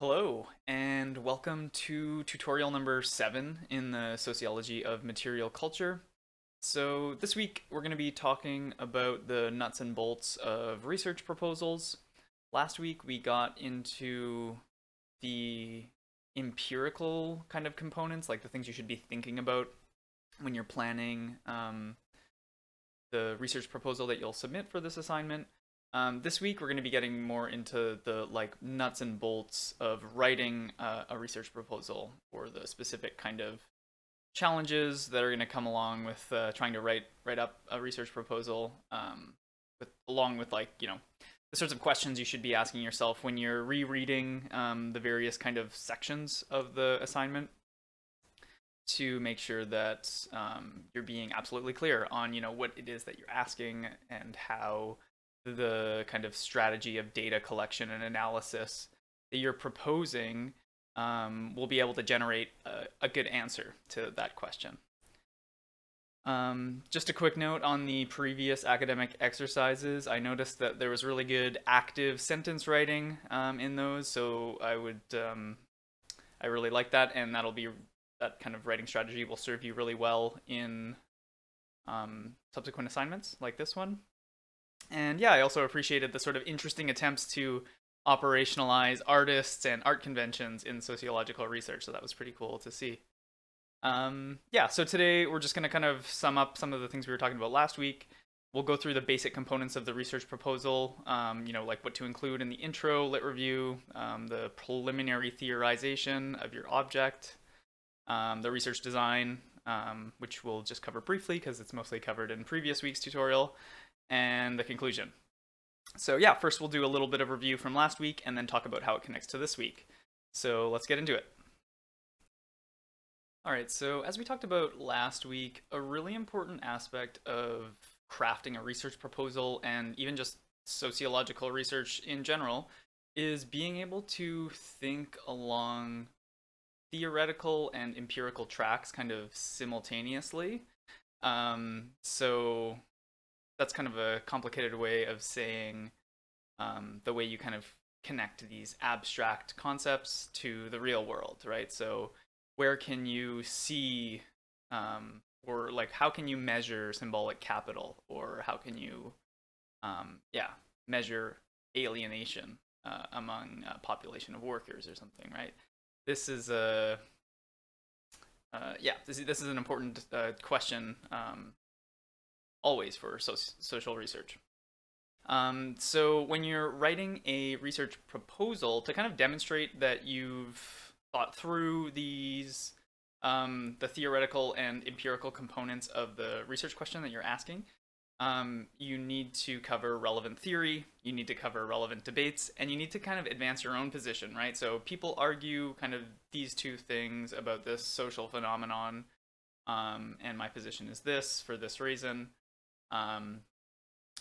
Hello, and welcome to tutorial number 7 in the Sociology of Material Culture. So this week we're going to be talking about the nuts and bolts of research proposals. Last week we got into the empirical kind of components, like the things you should be thinking about when you're planning the research proposal that you'll submit for this assignment. This week we're going to be getting more into the nuts and bolts of writing a research proposal, or the specific kind of challenges that are going to come along with trying to write up a research proposal, along with the sorts of questions you should be asking yourself when you're rereading the various kind of sections of the assignment, to make sure that you're being absolutely clear on what it is that you're asking, and how the kind of strategy of data collection and analysis that you're proposing will be able to generate a good answer to that question. Just a quick note on the previous academic exercises. I noticed that there was really good active sentence writing in those, so I really like that, and that kind of writing strategy will serve you really well in subsequent assignments like this one. And yeah, I also appreciated the sort of interesting attempts to operationalize artists and art conventions in sociological research, so that was pretty cool to see. Yeah, so today we're just going to kind of sum up some of the things we were talking about last week. We'll go through the basic components of the research proposal, like what to include in the intro, lit review, the preliminary theorization of your object, the research design, which we'll just cover briefly because it's mostly covered in previous week's tutorial, and the conclusion. So yeah, first we'll do a little bit of review from last week and then talk about how it connects to this week. So let's get into it. All right, so as we talked about last week, a really important aspect of crafting a research proposal, and even just sociological research in general, is being able to think along theoretical and empirical tracks kind of simultaneously. So that's kind of a complicated way of saying the way you kind of connect these abstract concepts to the real world, right? So where can you see, or how can you measure symbolic capital, or how can you measure alienation among a population of workers or something, right? This is a this is an important question always for social research. So when you're writing a research proposal, to kind of demonstrate that you've thought through these the theoretical and empirical components of the research question that you're asking, you need to cover relevant theory, you need to cover relevant debates, and you need to kind of advance your own position, right? So people argue kind of these two things about this social phenomenon, and my position is this for this reason.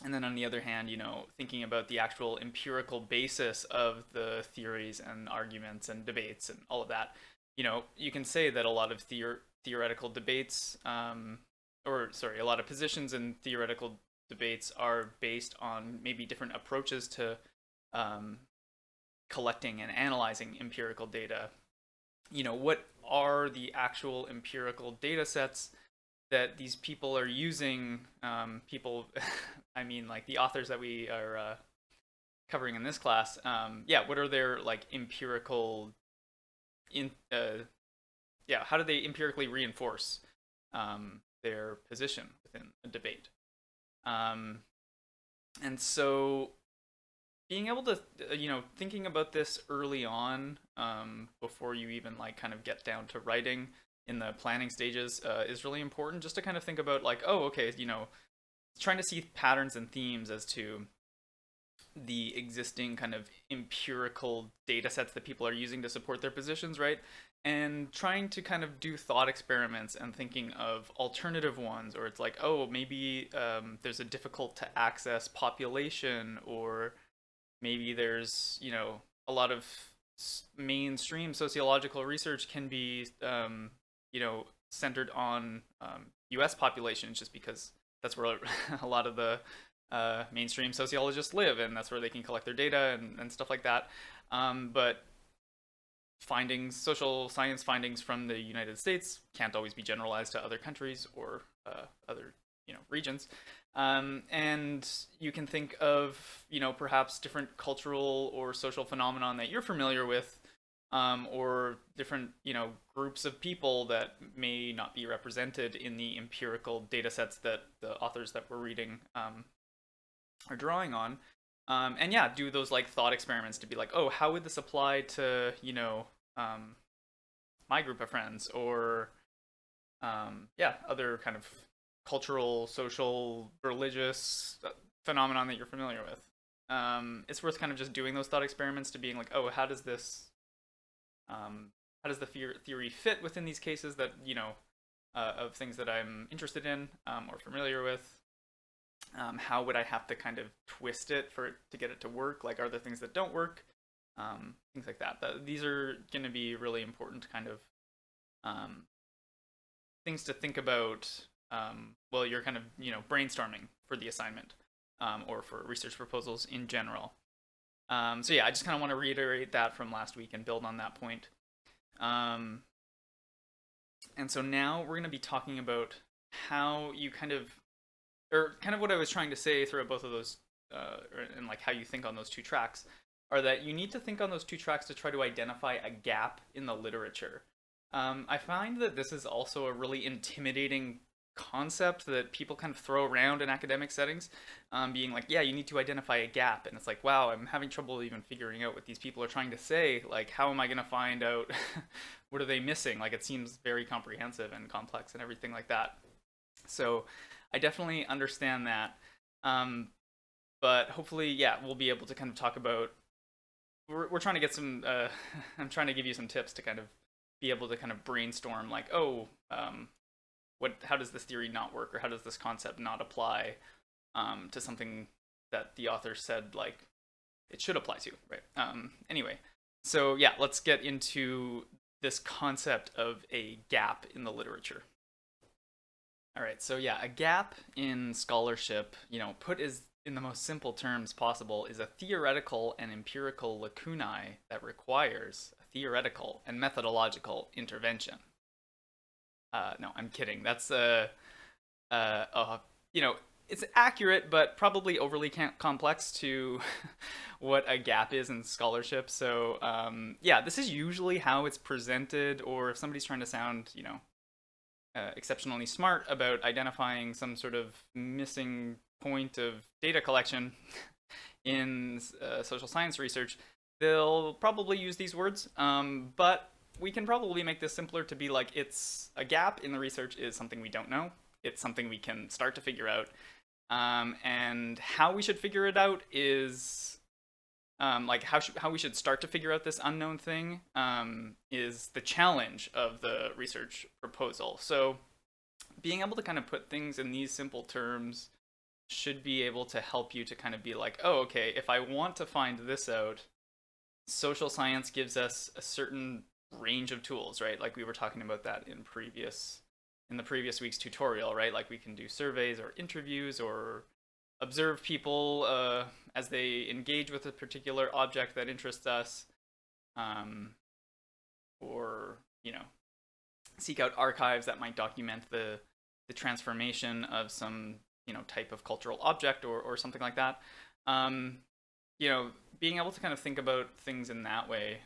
And then on the other hand, thinking about the actual empirical basis of the theories and arguments and debates and all of that, you can say that a lot of theoretical debates, a lot of positions in theoretical debates are based on maybe different approaches to collecting and analyzing empirical data. What are the actual empirical data sets that these people are using? I mean, like the authors that we are covering in this class. What are their empirical how do they empirically reinforce their position within a debate? And so being able to, thinking about this early on, before you even kind of get down to writing in the planning stages, is really important, just to kind of think about trying to see patterns and themes as to the existing kind of empirical data sets that people are using to support their positions, right? And trying to kind of do thought experiments and thinking of alternative ones, or it's maybe there's a difficult to access population, or maybe there's, a lot of mainstream sociological research can be, centered on US populations, just because that's where a lot of the mainstream sociologists live, and that's where they can collect their data and stuff like that. But social science findings from the United States can't always be generalized to other countries or other regions. And you can think of perhaps different cultural or social phenomenon that you're familiar with, or different groups of people that may not be represented in the empirical data sets that the authors that we're reading are drawing on. And yeah, do those like thought experiments to be like, oh, how would this apply to my group of friends, or yeah, other kind of cultural, social, religious phenomenon that you're familiar with. It's worth kind of just doing those thought experiments to being like, oh, how does the theory fit within these cases that of things that I'm interested in or familiar with. How would I have to kind of twist it for it to get it to work? Like, are there things that don't work? Things like that. These are going to be really important kind of things to think about while you're kind of brainstorming for the assignment or for research proposals in general. So yeah, I just kind of want to reiterate that from last week and build on that point. And so now we're going to be talking about how you kind of what I was trying to say throughout both of those, and like how you think on those two tracks, are that you need to think on those two tracks to try to identify a gap in the literature. I find that this is also a really intimidating concept that people kind of throw around in academic settings, being like, yeah, you need to identify a gap. And it's like, wow, I'm having trouble even figuring out what these people are trying to say. Like, how am I going to find out what are they missing? Like, it seems very comprehensive and complex and everything like that. So I definitely understand that. But hopefully, yeah, we'll be able to kind of talk about, we're trying to get some, I'm trying to give you some tips to kind of be able to kind of brainstorm like, oh, how does this theory not work, or how does this concept not apply to something that the author said like it should apply to, right? Anyway, so yeah, let's get into this concept of a gap in the literature. All right, so yeah, a gap in scholarship, put as in the most simple terms possible, is a theoretical and empirical lacunae that requires a theoretical and methodological intervention. No, I'm kidding. That's it's accurate, but probably overly complex to what a gap is in scholarship. So yeah, this is usually how it's presented, or if somebody's trying to sound, exceptionally smart about identifying some sort of missing point of data collection in social science research, they'll probably use these words. But we can probably make this simpler to be like, it's a gap in the research is something we don't know. It's something we can start to figure out. And how we should figure it out is like how we should start to figure out this unknown thing is the challenge of the research proposal. So being able to kind of put things in these simple terms should be able to help you to kind of be like, oh, okay, if I want to find this out, social science gives us a certain range of tools, right? Like we were talking about that in the previous week's tutorial, right? Like we can do surveys or interviews or observe people as they engage with a particular object that interests us, or seek out archives that might document the transformation of some type of cultural object or something like that. Being able to kind of think about things in that way,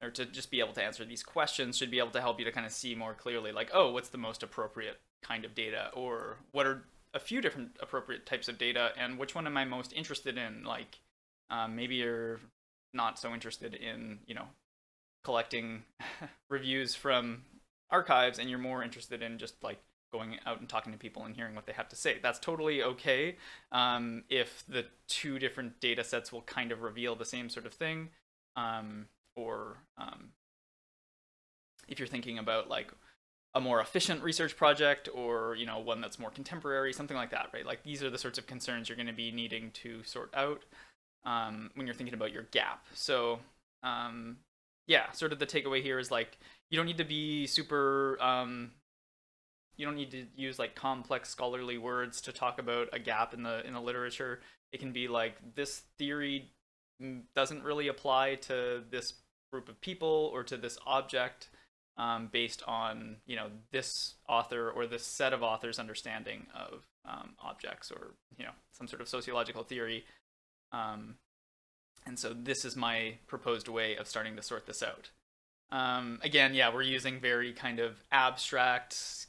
or to just be able to answer these questions, should be able to help you to kind of see more clearly, like, oh, what's the most appropriate kind of data, or what are a few different appropriate types of data, and which one am I most interested in? Like, maybe you're not so interested in, collecting reviews from archives, and you're more interested in just like going out and talking to people and hearing what they have to say. That's totally okay if the two different data sets will kind of reveal the same sort of thing, or if you're thinking about like a more efficient research project, or one that's more contemporary, something like that, right? Like these are the sorts of concerns you're going to be needing to sort out when you're thinking about your gap. So yeah, sort of the takeaway here is like, you don't need to be super you don't need to use like complex scholarly words to talk about a gap in the literature. It can be like, this theory doesn't really apply to this group of people or to this object, based on this author or this set of authors' understanding of objects, or some sort of sociological theory. And so this is my proposed way of starting to sort this out. Again, yeah, we're using very kind of abstract.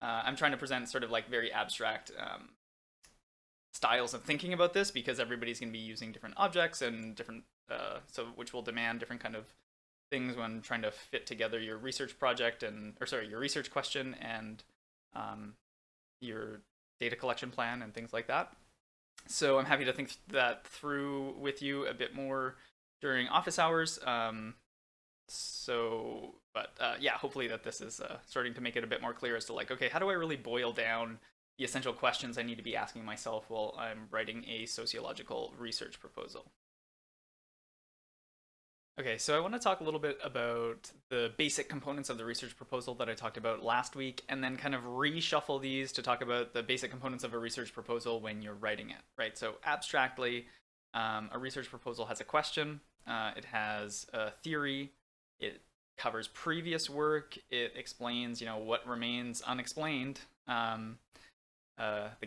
I'm trying to present sort of like very abstract styles of thinking about this, because everybody's going to be using different objects and different, so which will demand different kind of things when trying to fit together your research project your research question and your data collection plan and things like that. So I'm happy to think that through with you a bit more during office hours. Yeah, hopefully that this is starting to make it a bit more clear as to like, okay, how do I really boil down the essential questions I need to be asking myself while I'm writing a sociological research proposal. Okay, so I want to talk a little bit about the basic components of the research proposal that I talked about last week, and then kind of reshuffle these to talk about the basic components of a research proposal when you're writing it, right? So abstractly, a research proposal has a question, it has a theory, it covers previous work, it explains, what remains unexplained, the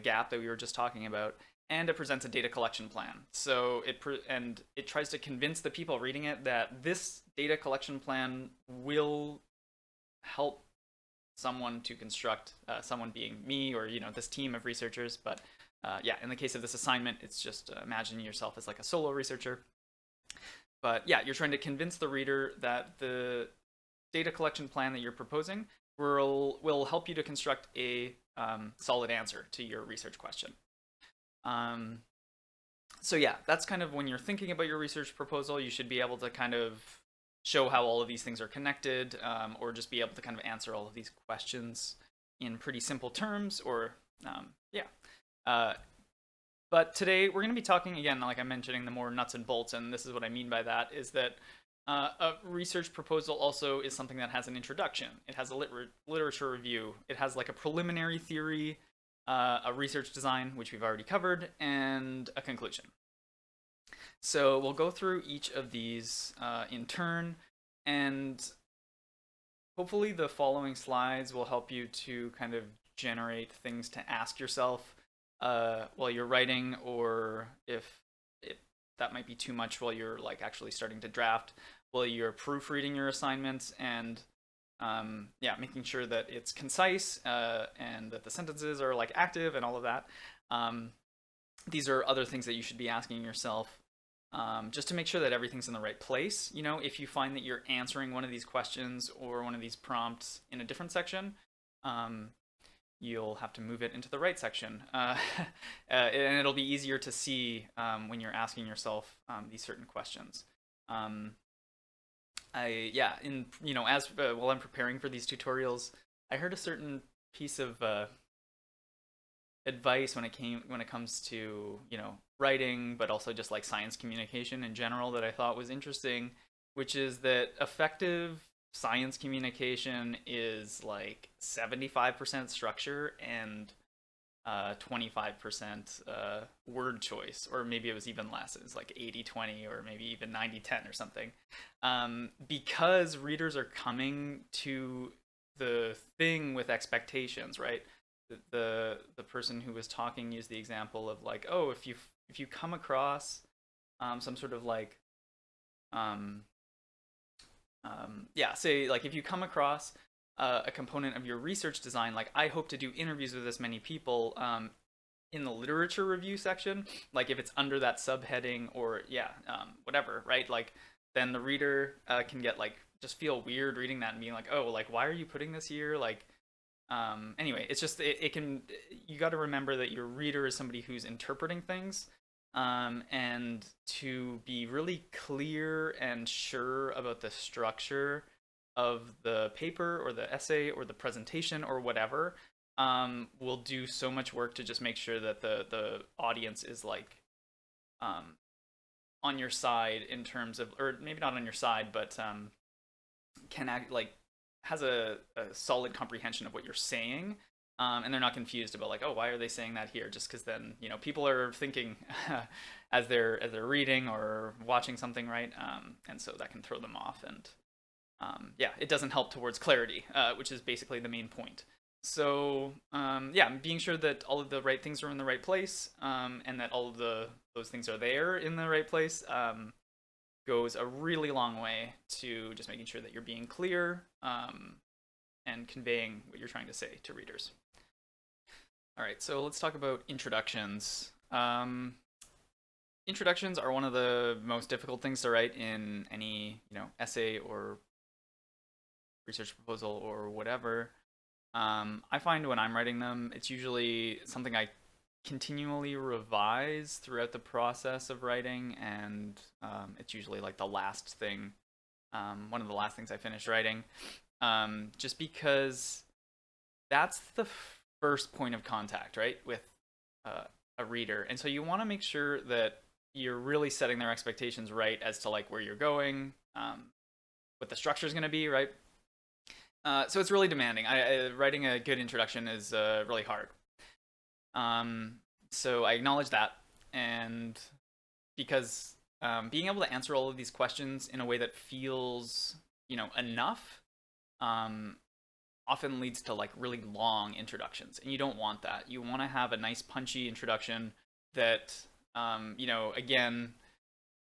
gap that we were just talking about, and it presents a data collection plan. So it tries to convince the people reading it that this data collection plan will help someone to construct, someone being me or this team of researchers. But yeah, in the case of this assignment, it's just imagine yourself as like a solo researcher. But yeah, you're trying to convince the reader that the data collection plan that you're proposing will help you to construct a solid answer to your research question. So yeah, that's kind of when you're thinking about your research proposal, you should be able to kind of show how all of these things are connected, or just be able to kind of answer all of these questions in pretty simple terms, or yeah. But today we're going to be talking, again, like I'm mentioning, the more nuts and bolts, and this is what I mean by that, is that a research proposal also is something that has an introduction. It has a literature review. It has like a preliminary theory, a research design, which we've already covered, and a conclusion. So we'll go through each of these in turn, and hopefully the following slides will help you to kind of generate things to ask yourself while you're writing, or if that might be too much while you're like actually starting to draft, while you're proofreading your assignments, and yeah, making sure that it's concise and that the sentences are like active and all of that. These are other things that you should be asking yourself, just to make sure that everything's in the right place. If you find that you're answering one of these questions or one of these prompts in a different section, you'll have to move it into the right section, and it'll be easier to see when you're asking yourself these certain questions. While I'm preparing for these tutorials, I heard a certain piece of advice when it comes to writing, but also just like science communication in general, that I thought was interesting, which is that effective science communication is like 75% structure and 25% word choice, or maybe it was even less. It was like 80-20, or maybe even 90-10 or something, because readers are coming to the thing with expectations, right? The person who was talking used the example of like, oh, if you come across some sort of like say like if you come across a component of your research design, like I hope to do interviews with this many people, in the literature review section, like if it's under that subheading, or whatever, right? Like then the reader can get like just feel weird reading that and being like, oh, like why are you putting this here? Like anyway, it's just you got to remember that your reader is somebody who's interpreting things, and to be really clear and sure about the structure of the paper or the essay or the presentation or whatever, will do so much work to just make sure that the audience is like on your side in terms of, or maybe not on your side, but can act like has a solid comprehension of what you're saying, and they're not confused about like, oh, why are they saying that here? Just because then people are thinking as they're reading or watching something, right? And so that can throw them off, and yeah, it doesn't help towards clarity, which is basically the main point. So yeah, being sure that all of the right things are in the right place, and that all of those things are there in the right place, goes a really long way to just making sure that you're being clear, and conveying what you're trying to say to readers. All right, so let's talk about introductions. Introductions are one of the most difficult things to write in any essay or research proposal or whatever. I find when I'm writing them, it's usually something I continually revise throughout the process of writing, and it's usually like the last thing, one of the last things I finish writing, just because that's the first point of contact, right, with a reader. And so you want to make sure that you're really setting their expectations right as to like where you're going, what the structure is going to be, right? So it's really demanding. Writing a good introduction is really hard. So I acknowledge that, and because being able to answer all of these questions in a way that feels enough, often leads to like really long introductions, and you don't want that. You want to have a nice punchy introduction that again,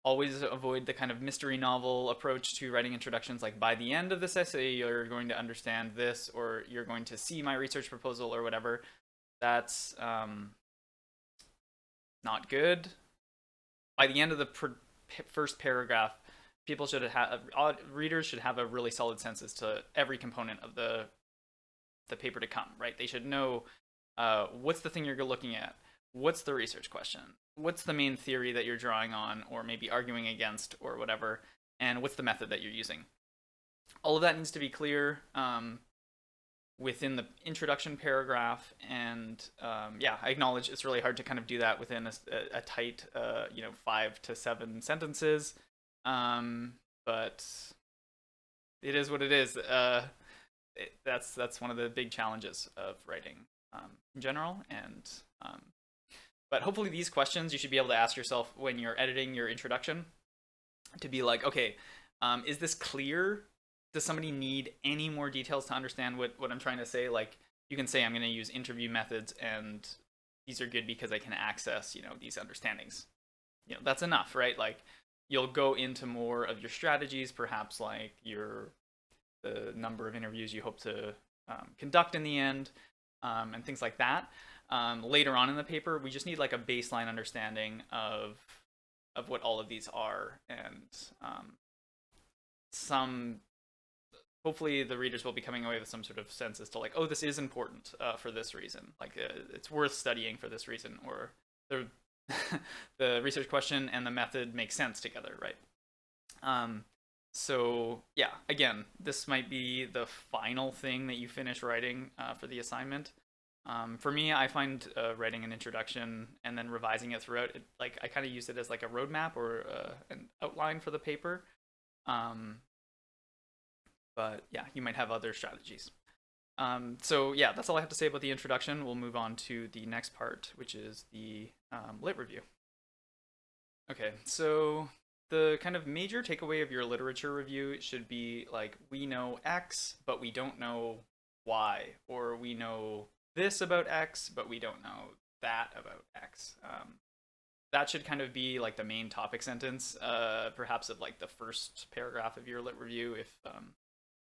always avoid the kind of mystery novel approach to writing introductions, like by the end of this essay you're going to understand this, or you're going to see my research proposal or whatever. That's not good. By the end of the first paragraph, readers should have a really solid sense as to every component of the paper to come, right? They should know what's the thing you're looking at, what's the research question, what's the main theory that you're drawing on or maybe arguing against or whatever, and what's the method that you're using. All of that needs to be clear within the introduction paragraph, and yeah, I acknowledge it's really hard to kind of do that within a tight 5 to 7 sentences, but it is what it is. That's one of the big challenges of writing in general, and but hopefully these questions you should be able to ask yourself when you're editing your introduction, to be like, okay, is this clear? Does somebody need any more details to understand what I'm trying to say? Like, you can say I'm going to use interview methods, and these are good because I can access these understandings. That's enough, right? Like, you'll go into more of your strategies, perhaps like the number of interviews you hope to conduct in the end, and things like that. Later on in the paper, we just need like a baseline understanding of what all of these are, and hopefully the readers will be coming away with some sort of sense as to like, oh, this is important for this reason. Like, it's worth studying for this reason, or the research question and the method make sense together, right? So yeah, again, this might be the final thing that you finish writing for the assignment. For me, I find writing an introduction and then revising it throughout, like I kind of use it as like a roadmap or an outline for the paper. But yeah, you might have other strategies. So yeah, that's all I have to say about the introduction. We'll move on to the next part, which is the lit review. Okay, so the kind of major takeaway of your literature review should be like, we know X, but we don't know Y, or we know this about X, but we don't know that about X. That should kind of be like the main topic sentence, perhaps of like the first paragraph of your lit review, if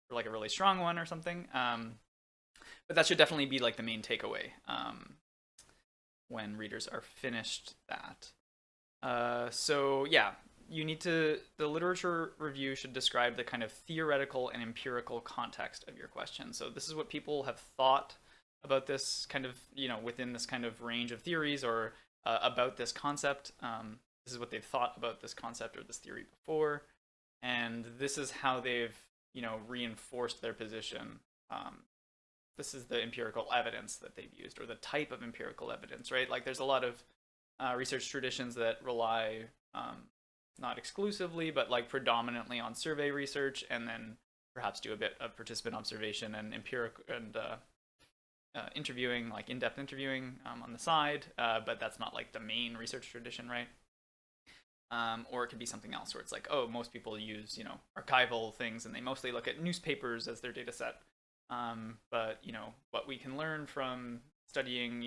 for like a really strong one or something. But that should definitely be like the main takeaway when readers are finished that. So yeah, the literature review should describe the kind of theoretical and empirical context of your question. So this is what people have thought about this kind of, within this kind of range of theories, or about this concept. This is what they've thought about this concept or this theory before, and this is how they've, reinforced their position. This is the empirical evidence that they've used, or the type of empirical evidence, right? Like, there's a lot of research traditions that rely not exclusively, but like predominantly on survey research, and then perhaps do a bit of participant observation and empirical and interviewing, like in-depth interviewing on the side, but that's not like the main research tradition, right? Or it could be something else where it's like, oh, most people use, archival things and they mostly look at newspapers as their data set. But, what we can learn from studying,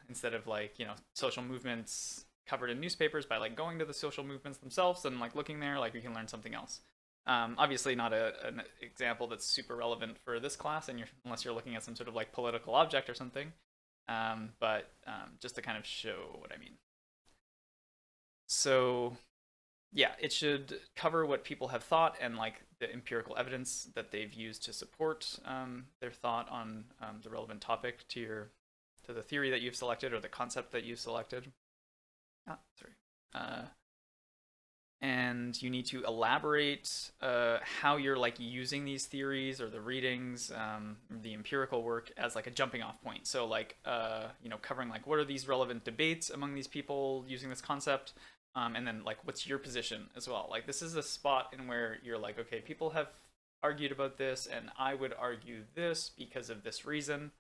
instead of like, social movements covered in newspapers by like going to the social movements themselves and like looking there, like we can learn something else. Obviously not an example that's super relevant for this class, and unless you're looking at some sort of like political object or something. But just to kind of show what I mean. So yeah, it should cover what people have thought and like the empirical evidence that they've used to support their thought on the relevant topic to the theory that you've selected or the concept that you've selected. Sorry. And you need to elaborate how you're like using these theories or the readings, the empirical work as like a jumping off point. So like, covering like what are these relevant debates among these people using this concept, and then like what's your position as well. Like this is a spot in where you're like, okay, people have argued about this, and I would argue this because of this reason.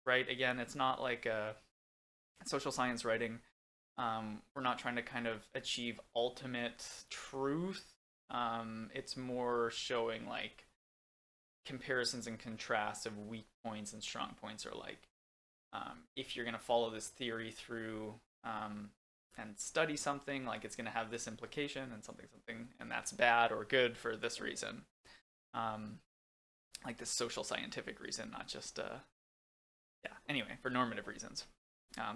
Right? Again, it's not like social science writing. We're not trying to kind of achieve ultimate truth. It's more showing like comparisons and contrasts of weak points and strong points, or like if you're going to follow this theory through and study something, like it's going to have this implication and something, and that's bad or good for this reason. Like this social scientific reason, not just, anyway, for normative reasons.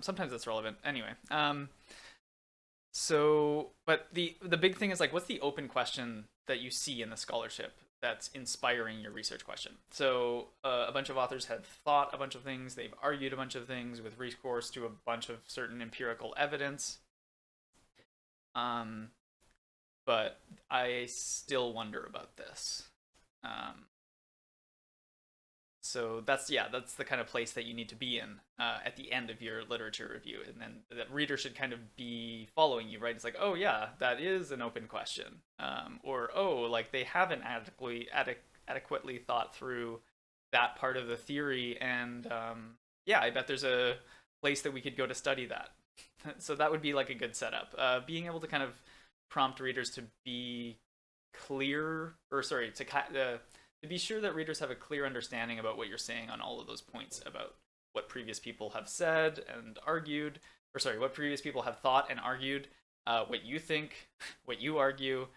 Sometimes that's relevant. Anyway, but the big thing is like, what's the open question that you see in the scholarship that's inspiring your research question? So a bunch of authors have thought a bunch of things, they've argued a bunch of things with recourse to a bunch of certain empirical evidence. But I still wonder about this. So that's the kind of place that you need to be in at the end of your literature review, and then the reader should kind of be following you, right? It's like, oh yeah, that is an open question, or oh, like they haven't adequately thought through that part of the theory, and I bet there's a place that we could go to study that. So that would be like a good setup. Being able to kind of prompt readers to be clear, or sorry, to be sure that readers have a clear understanding about what you're saying on all of those points about what previous people have said and argued, or sorry, what previous people have thought and argued, what you think, what you argue,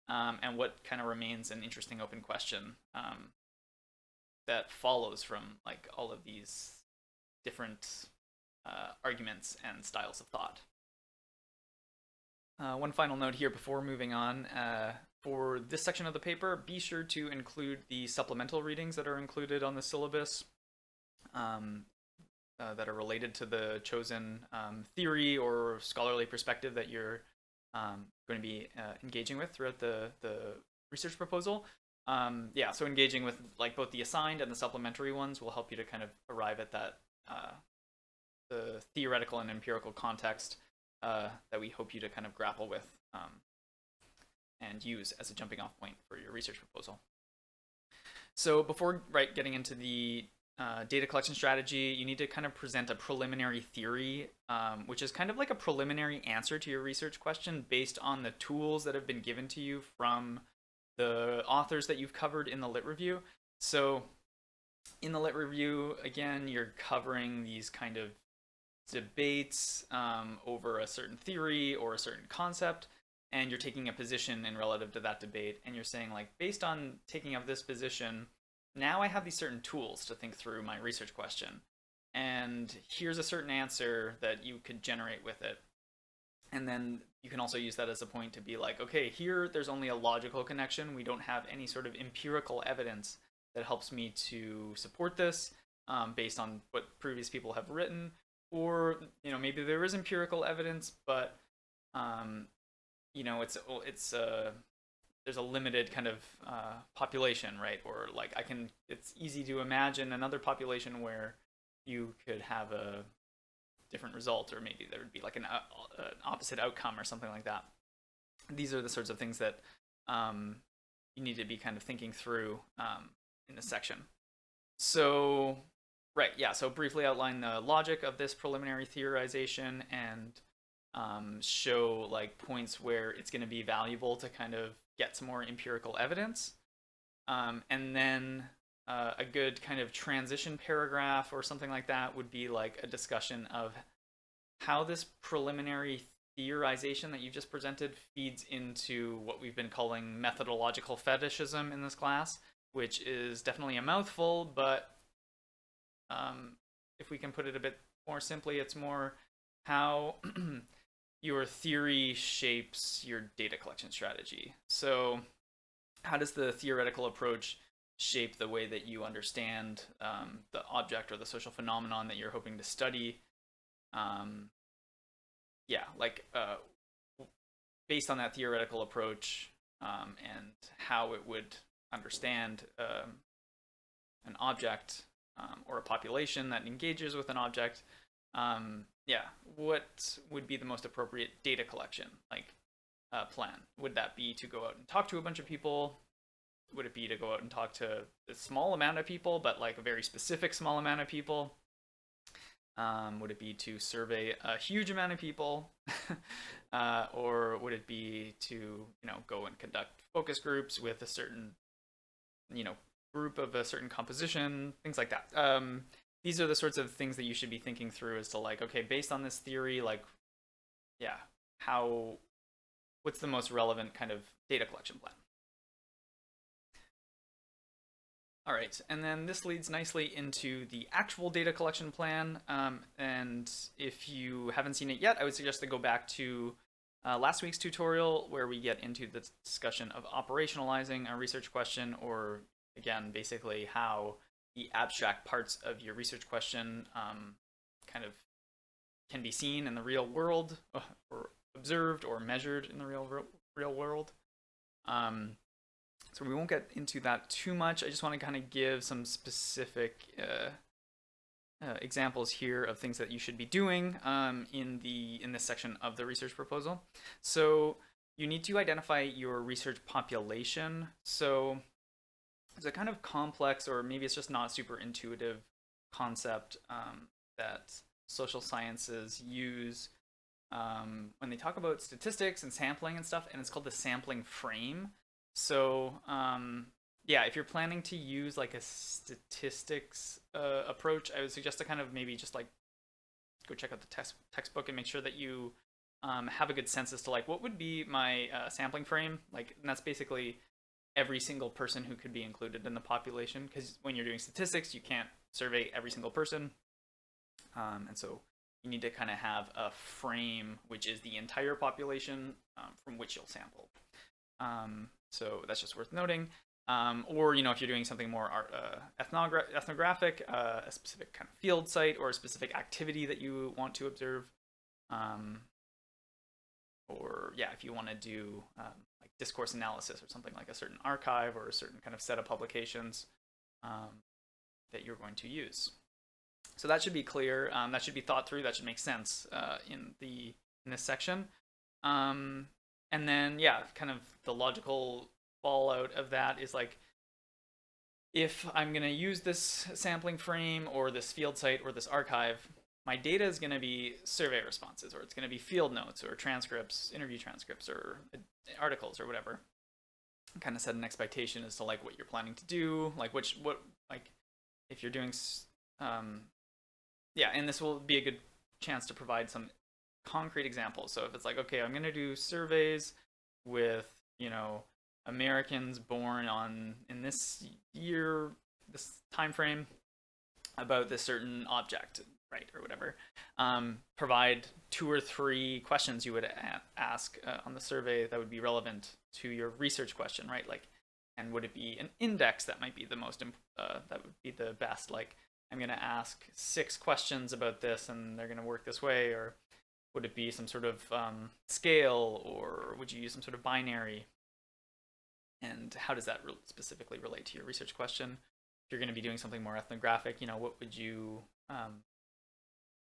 and what kind of remains an interesting open question that follows from like all of these different arguments and styles of thought. One final note here before moving on. For this section of the paper, be sure to include the supplemental readings that are included on the syllabus that are related to the chosen theory or scholarly perspective that you're going to be engaging with throughout the research proposal. So engaging with like both the assigned and the supplementary ones will help you to kind of arrive at that the theoretical and empirical context that we hope you to kind of grapple with and use as a jumping off point for your research proposal. So before getting into the data collection strategy, you need to kind of present a preliminary theory, which is kind of like a preliminary answer to your research question based on the tools that have been given to you from the authors that you've covered in the lit review. So in the lit review, again, you're covering these kind of debates over a certain theory or a certain concept, and you're taking a position in relative to that debate, and you're saying like, based on taking up this position, now I have these certain tools to think through my research question, and here's a certain answer that you could generate with it. And then you can also use that as a point to be like, okay, here there's only a logical connection. We don't have any sort of empirical evidence that helps me to support this based on what previous people have written. Or, maybe there is empirical evidence, but there's a limited kind of population, right? Or like it's easy to imagine another population where you could have a different result, or maybe there would be like an opposite outcome or something like that. These are the sorts of things that you need to be kind of thinking through in this section. So, right, yeah. So briefly outline the logic of this preliminary theorization and show like points where it's going to be valuable to kind of get some more empirical evidence. And then a good kind of transition paragraph or something like that would be like a discussion of how this preliminary theorization that you just presented feeds into what we've been calling methodological fetishism in this class, which is definitely a mouthful, but if we can put it a bit more simply, it's more how your theory shapes your data collection strategy. So, how does the theoretical approach shape the way that you understand the object or the social phenomenon that you're hoping to study? Um, yeah, like based on that theoretical approach and how it would understand an object or a population that engages with an object, yeah, what would be the most appropriate data collection like plan? Would that be to go out and talk to a bunch of people? Would it be to go out and talk to a small amount of people, but like a very specific small amount of people? Would it be to survey a huge amount of people? Or would it be to, go and conduct focus groups with a certain, group of a certain composition, things like that. These are the sorts of things that you should be thinking through as to like, okay, based on this theory, like, yeah, what's the most relevant kind of data collection plan? All right, and then this leads nicely into the actual data collection plan. And if you haven't seen it yet, I would suggest to go back to last week's tutorial where we get into the discussion of operationalizing a research question, or again, basically how the abstract parts of your research question kind of can be seen in the real world or observed or measured in the real world. So we won't get into that too much. I just want to kind of give some specific examples here of things that you should be doing in this section of the research proposal. So you need to identify your research population. So it's a kind of complex, or maybe it's just not super intuitive concept that social sciences use when they talk about statistics and sampling and stuff, and it's called the sampling frame. So yeah, if you're planning to use like a statistics approach, I would suggest to kind of maybe just like go check out the textbook and make sure that you have a good sense as to like what would be my sampling frame. Like, and that's basically every single person who could be included in the population, because when you're doing statistics, you can't survey every single person, and so you need to kind of have a frame which is the entire population from which you'll sample. So that's just worth noting. Or, if you're doing something more ethnographic, a specific kind of field site or a specific activity that you want to observe. Or, yeah, if you want to do like discourse analysis or something like a certain archive or a certain kind of set of publications that you're going to use. So that should be clear. That should be thought through. That should make sense in this section. And then, yeah, kind of the logical fallout of that is like, if I'm going to use this sampling frame or this field site or this archive, my data is going to be survey responses, or it's going to be field notes or transcripts, interview transcripts or articles or whatever. Kind of set an expectation as to like what you're planning to do, like if you're doing, yeah, and this will be a good chance to provide some concrete examples. So if it's like, okay, I'm going to do surveys with, Americans born in this year, this time frame, about this certain object, right, or whatever. Provide 2 or 3 questions you would ask on the survey that would be relevant to your research question, right? Like, and would it be an index that might be the most that would be the best? Like, I'm going to ask 6 questions about this, and they're going to work this way, or would it be some sort of scale, or would you use some sort of binary? And how does that specifically relate to your research question? If you're going to be doing something more ethnographic, what would you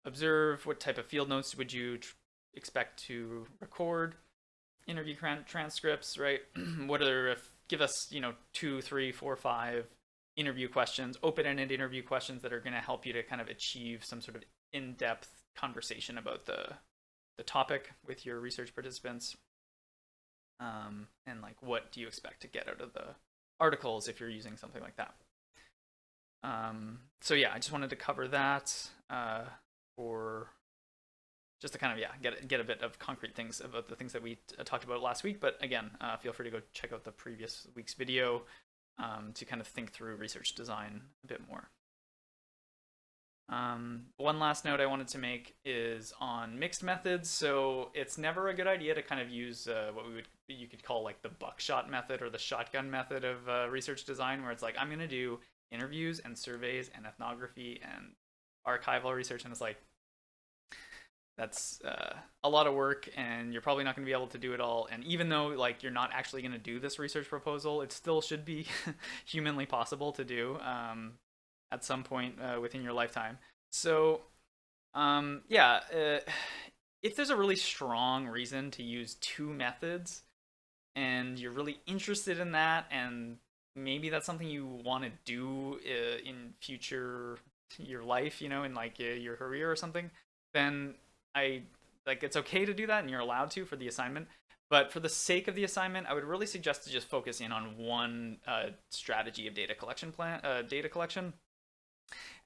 observe? What type of field notes would you expect to record? Interview transcripts, right? Give us, 2, 3, 4, 5 interview questions, open-ended interview questions that are going to help you to kind of achieve some sort of in-depth conversation about the topic with your research participants. And like, what do you expect to get out of the articles if you're using something like that? So yeah, I just wanted to cover that for just to kind of get a bit of concrete things about the things that we talked about last week. But again, feel free to go check out the previous week's video to kind of think through research design a bit more. One last note I wanted to make is on mixed methods. So it's never a good idea to kind of use what you could call like the buckshot method or the shotgun method of research design, where it's like, I'm going to do interviews and surveys and ethnography and archival research, and it's like, that's a lot of work, and you're probably not going to be able to do it all. And even though like you're not actually going to do this research proposal, it still should be humanly possible to do at some point within your lifetime. So if there's a really strong reason to use two methods and you're really interested in that, and maybe that's something you want to do in your life, in like your career or something, then it's okay to do that, and you're allowed to for the assignment. But for the sake of the assignment, I would really suggest to just focus in on one strategy of data collection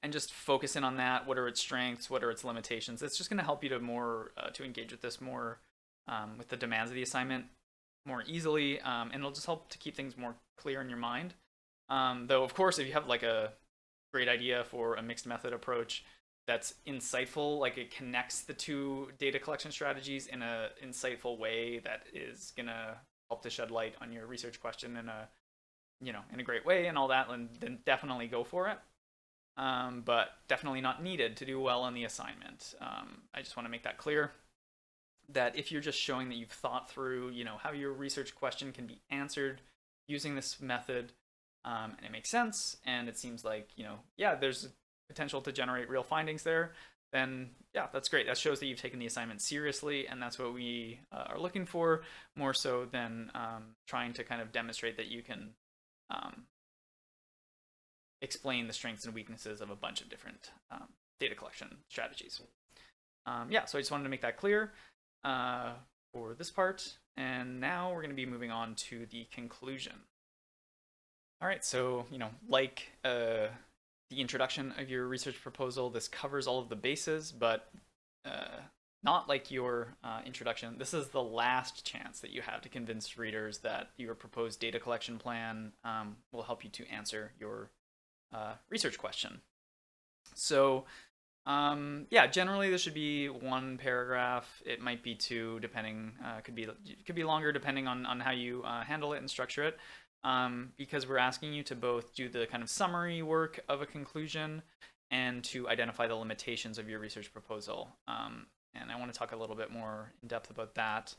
and just focus in on that. What are its strengths? What are its limitations? It's just going to help you to engage with this more with the demands of the assignment more easily, and it'll just help to keep things more clear in your mind. Though, of course, if you have like a great idea for a mixed method approach that's insightful, like it connects the two data collection strategies in a insightful way that is gonna help to shed light on your research question in a great way and all that, and then definitely go for it. But definitely not needed to do well on the assignment. I just want to make that clear, that if you're just showing that you've thought through, how your research question can be answered using this method, and it makes sense, and it seems like, there's potential to generate real findings there, then yeah, that's great. That shows that you've taken the assignment seriously, and that's what we are looking for, more so than trying to kind of demonstrate that you can explain the strengths and weaknesses of a bunch of different data collection strategies. So I just wanted to make that clear for this part, and now we're going to be moving on to the conclusion. All right, so like the introduction of your research proposal, this covers all of the bases, but not like your introduction. This is the last chance that you have to convince readers that your proposed data collection plan will help you to answer your research question. So generally this should be one paragraph. It might be two, depending. Could be longer depending on how you handle it and structure it. Because we're asking you to both do the kind of summary work of a conclusion and to identify the limitations of your research proposal. And I want to talk a little bit more in depth about that.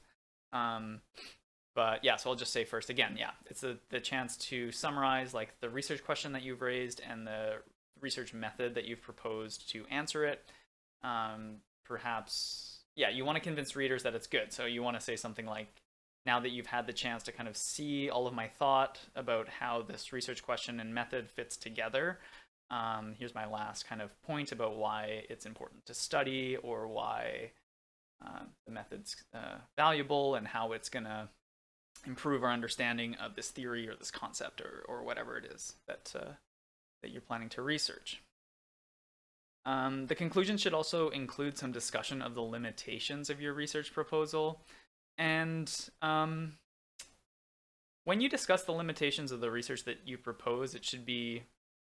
So I'll just say first, again, it's the chance to summarize like the research question that you've raised and the research method that you've proposed to answer it. Perhaps, you want to convince readers that it's good. So you want to say something like, now that you've had the chance to kind of see all of my thought about how this research question and method fits together, here's my last kind of point about why it's important to study, or why the method's valuable, and how it's going to improve our understanding of this theory or this concept or whatever it is that you're planning to research. The conclusion should also include some discussion of the limitations of your research proposal. And when you discuss the limitations of the research that you propose, it should be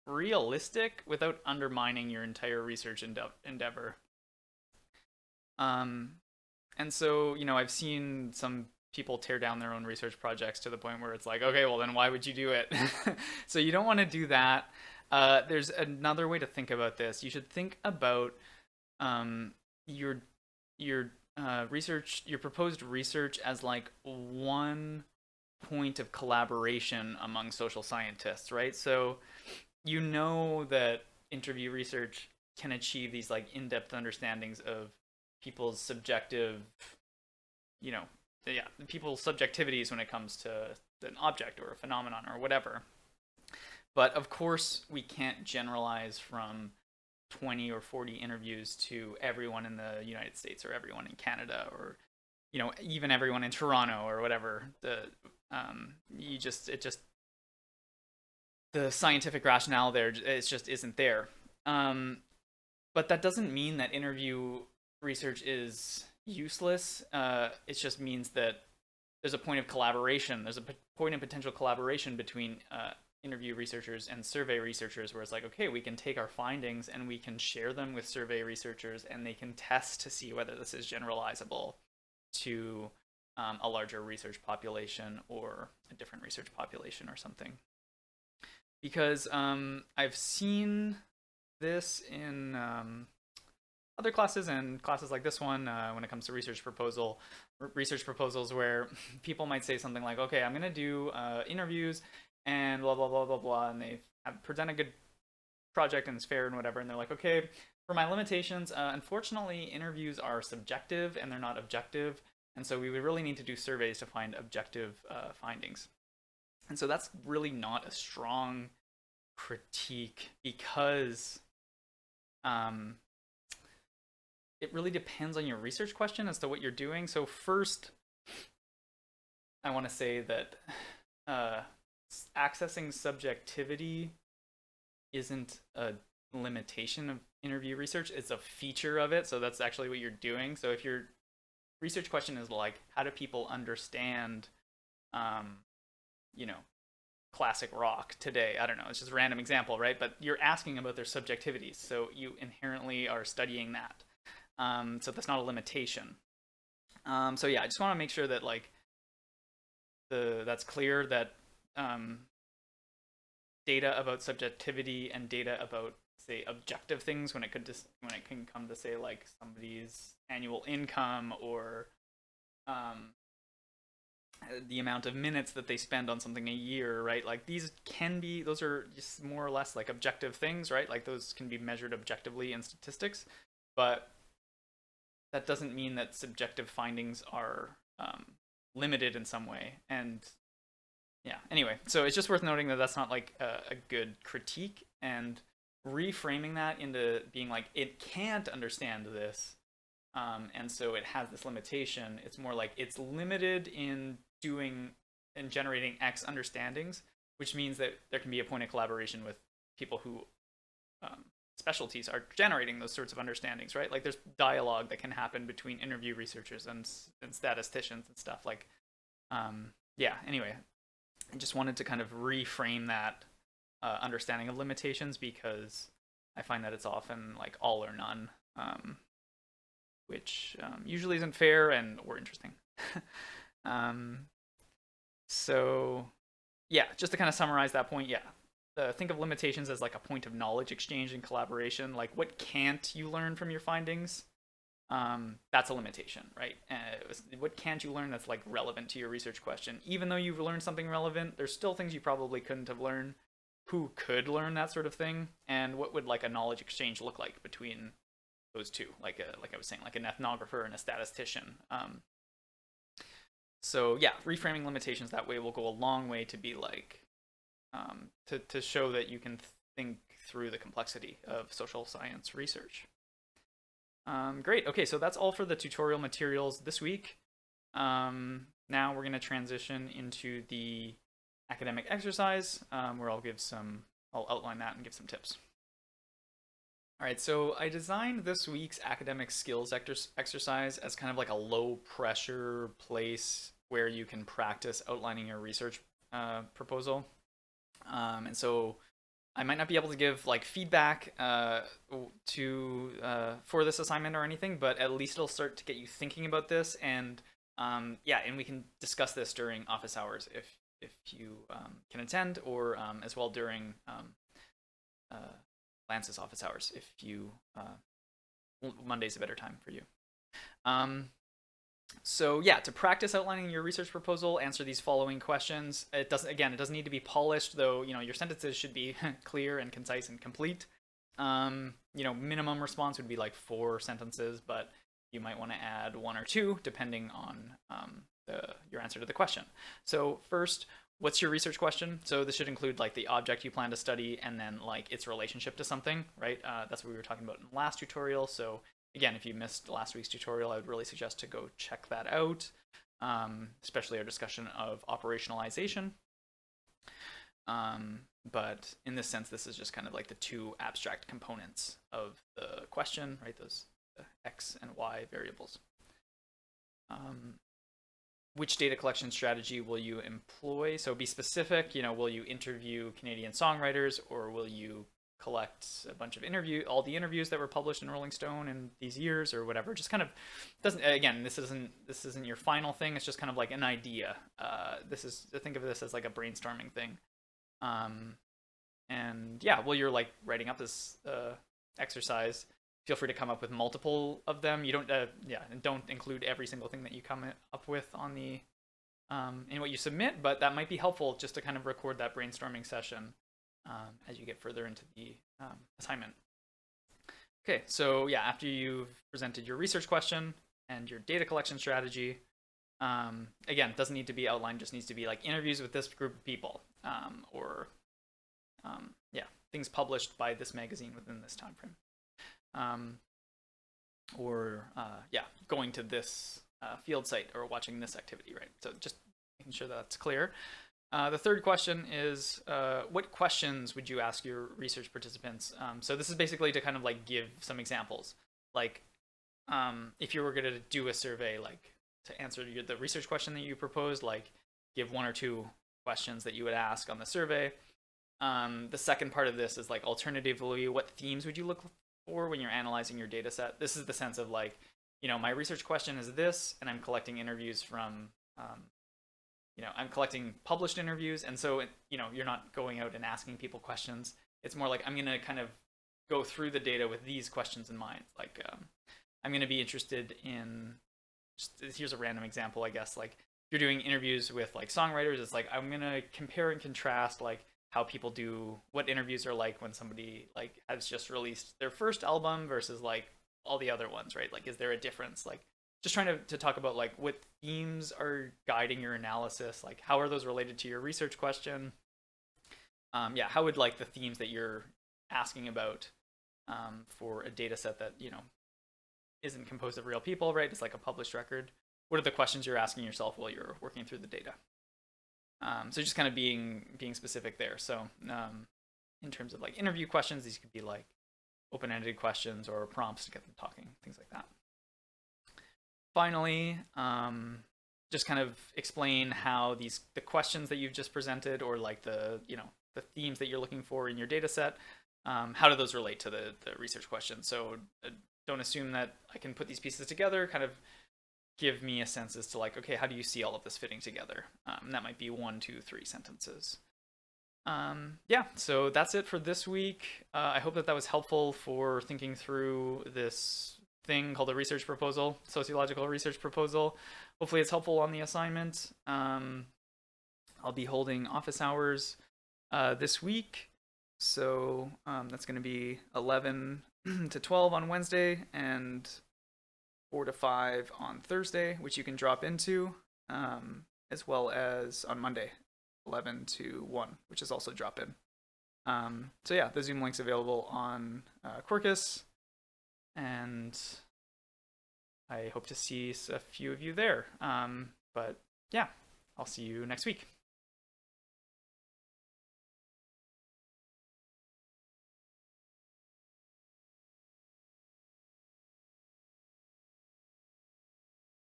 realistic without undermining your entire research endeavor. And so, I've seen some people tear down their own research projects to the point where it's like, okay, well then why would you do it? So you don't want to do that. There's another way to think about this. You should think about your your proposed research as like one point of collaboration among social scientists, right? So that interview research can achieve these like in-depth understandings of people's subjective, people's subjectivities when it comes to an object or a phenomenon or whatever. But of course, we can't generalize from 20 or 40 interviews to everyone in the United States or everyone in Canada or even everyone in Toronto or whatever. It just the scientific rationale there it just isn't there. But that doesn't mean that interview research is useless. It just means that there's a point of collaboration. There's a point of potential collaboration between interview researchers and survey researchers, where it's like, okay, we can take our findings and we can share them with survey researchers, and they can test to see whether this is generalizable to a larger research population or a different research population or something. Because I've seen this in other classes and classes like this one when it comes to research proposals where people might say something like, okay, I'm going to do interviews and blah, blah, blah, blah, blah, and they present a good project and it's fair and whatever, and they're like, okay, for my limitations, unfortunately, interviews are subjective and they're not objective, and so we would really need to do surveys to find objective findings. And so that's really not a strong critique, because it really depends on your research question as to what you're doing. So first, I want to say that accessing subjectivity isn't a limitation of interview research, it's a feature of it. So that's actually what you're doing. So if your research question is like, how do people understand classic rock today, I don't know, it's just a random example, right? But you're asking about their subjectivities, so you inherently are studying that. So that's not a limitation. So yeah, I just want to make sure that that's clear, that data about subjectivity and data about, say, objective things, when it can come to, say, like somebody's annual income or the amount of minutes that they spend on something a year, right? Like those are just more or less like objective things, right? Like those can be measured objectively in statistics, but that doesn't mean that subjective findings are limited in some way. And yeah, anyway, so it's just worth noting that that's not like a good critique, and reframing that into being like, it can't understand this, and so it has this limitation. It's more like it's limited in generating X understandings, which means that there can be a point of collaboration with people who specialties are generating those sorts of understandings, right? Like there's dialogue that can happen between interview researchers and statisticians and stuff. Like, yeah, anyway, I just wanted to kind of reframe that understanding of limitations, because I find that it's often like all or none, which usually isn't fair or interesting. So yeah, just to kind of summarize that point, yeah, think of limitations as like a point of knowledge exchange and collaboration. Like, what can't you learn from your findings? That's a limitation, right? What can't you learn that's like relevant to your research question? Even though you've learned something relevant, there's still things you probably couldn't have learned. Who could learn that sort of thing? And what would like a knowledge exchange look like between those two? Like I was saying, like an ethnographer and a statistician. So yeah, reframing limitations that way will go a long way to be like, to show that you can think through the complexity of social science research. Great. Okay, so that's all for the tutorial materials this week. Now we're going to transition into the academic exercise, where I'll outline that and give some tips. All right, so I designed this week's academic skills exercise as kind of like a low pressure place where you can practice outlining your research proposal. And so I might not be able to give like feedback for this assignment or anything, but at least it'll start to get you thinking about this. And yeah, and we can discuss this during office hours if you can attend, or as well during Lance's office hours if you Monday's a better time for you. So yeah, to practice outlining your research proposal, answer these following questions. It doesn't need to be polished, though. Your sentences should be clear and concise and complete. Minimum response would be like 4 sentences, but you might want to add 1 or 2 depending on your answer to the question. So first, what's your research question? So this should include like the object you plan to study and then like its relationship to something, right? That's what we were talking about in the last tutorial. So again, if you missed last week's tutorial, I would really suggest to go check that out, especially our discussion of operationalization. But in this sense, this is just kind of like the two abstract components of the question, right? Those X and Y variables. Which data collection strategy will you employ? So be specific, will you interview Canadian songwriters, or will you collect a bunch of all the interviews that were published in Rolling Stone in these years or whatever? Just kind of doesn't, again, this isn't your final thing. It's just kind of like an idea. Think of this as like a brainstorming thing. And yeah, while you're like writing up this exercise, feel free to come up with multiple of them. You don't, and don't include every single thing that you come up with on the in what you submit, but that might be helpful just to kind of record that brainstorming session as you get further into the assignment. Okay, so yeah, after you've presented your research question and your data collection strategy, again, it doesn't need to be outlined, just needs to be like interviews with this group of people, or things published by this magazine within this time frame. Going to this field site or watching this activity, right? So just making sure that's clear. The third question is, what questions would you ask your research participants? So this is basically to kind of like give some examples. Like, if you were going to do a survey, like to answer the research question that you proposed, like give one or two questions that you would ask on the survey. The second part of this is like, alternatively, what themes would you look for when you're analyzing your data set? This is the sense of like, my research question is this, and I'm collecting interviews from, I'm collecting published interviews. And so, you're not going out and asking people questions. It's more like, I'm going to kind of go through the data with these questions in mind. Like, I'm going to be interested in, here's a random example, I guess, like if you're doing interviews with like songwriters, it's like, I'm going to compare and contrast like how people do, what interviews are like when somebody like has just released their first album versus like all the other ones, right? Like, is there a difference? Like, just trying to talk about like what themes are guiding your analysis, like how are those related to your research question? How would like the themes that you're asking about for a data set that, isn't composed of real people, right? It's like a published record. What are the questions you're asking yourself while you're working through the data? So just kind of being specific there. So in terms of like interview questions, these could be like open-ended questions or prompts to get them talking, things like that. Finally, just kind of explain how the questions that you've just presented, or like the themes that you're looking for in your data set, how do those relate to the research question? So don't assume that I can put these pieces together. Kind of give me a sense as to like, okay, how do you see all of this fitting together? And that might be 1, 2, 3 sentences. So that's it for this week. I hope that was helpful for thinking through this thing called a research proposal, sociological research proposal. Hopefully it's helpful on the assignment. I'll be holding office hours this week. So that's going to be 11 to 12 on Wednesday and 4 to 5 on Thursday, which you can drop into, as well as on Monday, 11 to 1, which is also drop in. The Zoom link's available on Quarkus, and I hope to see a few of you there. I'll see you next week.